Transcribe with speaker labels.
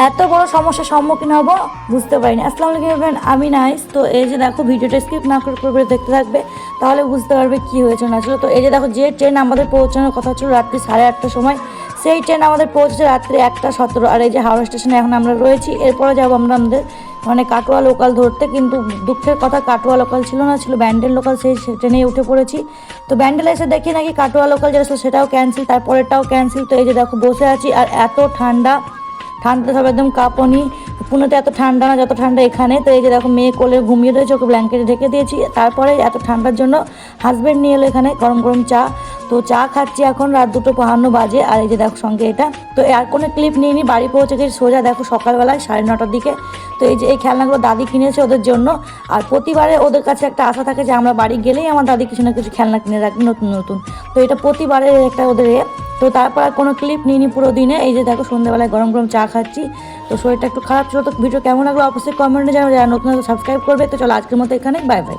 Speaker 1: এত বড় সমস্যার সম্মুখীন হব বুঝতে পারিনি। আসসালামু আলাইকুম এভরিওয়ান, আমি নাইস। তো এই যে দেখো, ভিডিওটা স্কিপ না করে দেখতে থাকবে, তাহলে বুঝতে পারবে কী হয়েছে না ছিল। তো এই যে দেখো, যে ট্রেন আমাদের পৌঁছানোর কথা ছিল রাত্রি 8:30টার সময়, সেই ট্রেন আমাদের পৌঁছেছে রাত্রি 1:17। আর এই যে হাওড়া স্টেশনে এখন আমরা রয়েছি, এরপরে যাবো আমরা আমাদের মানে কাটোয়া লোকাল ধরতে। কিন্তু দুঃখের কথা, কাটোয়া লোকাল ছিল না, ছিল ব্যান্ডেল লোকাল। সেই ট্রেনেই উঠে পড়েছি। তো ব্যান্ডেলে এসে দেখি নাকি কাটোয়া লোকাল যেটা ছিল সেটাও ক্যান্সেল, তারপরেরটাও ক্যান্সেল। তো এই যে দেখো বসে আছি, আর এত ঠান্ডা, ঠান্ডা সব একদম কাঁপনি। পুনেতে এত ঠান্ডা না যত ঠান্ডা এখানে। তো এই যে দেখো, মেয়ে কোলে ঘুমিয়ে রয়েছে, ওকে ব্ল্যাঙ্কেটে ঢেকে দিয়েছি। তারপরে এত ঠান্ডার জন্য হাজব্যান্ড নিয়ে এলো এখানে গরম গরম চা। তো চা খাচ্ছি এখন, রাত 2:52 বাজে। আর এই যে দেখো সঙ্গে এটা। তো আর কোনো ক্লিপ নিয়ে নিই, বাড়ি পৌঁছে গেছি সোজা দেখো সকালবেলায় 9:30টার দিকে। তো এই যে এই খেলনাগুলো দাদি কিনেছে ওদের জন্য। আর প্রতিবারে ওদের কাছে একটা আশা থাকে যে আমরা বাড়ি গেলেই আমার দাদি কিছু না কিছু খেলনা কিনে রাখবে নতুন নতুন। তো এটা প্রতিবারের একটা ওদের তো তারপর আর কোনো ক্লিপ নিইনি পুরো দিনে। এই যে দেখো সন্ধ্যাবেলায় গরম গরম চা খাচ্ছি। তো শরীরটা একটু খারাপ ছিল। তো ভিডিও কেমন লাগলো অবশ্যই কমেন্টে জানাবো। যারা নতুন সাবস্ক্রাইব করবে। তো চলো আজকের মতো এখানে, বাই বাই।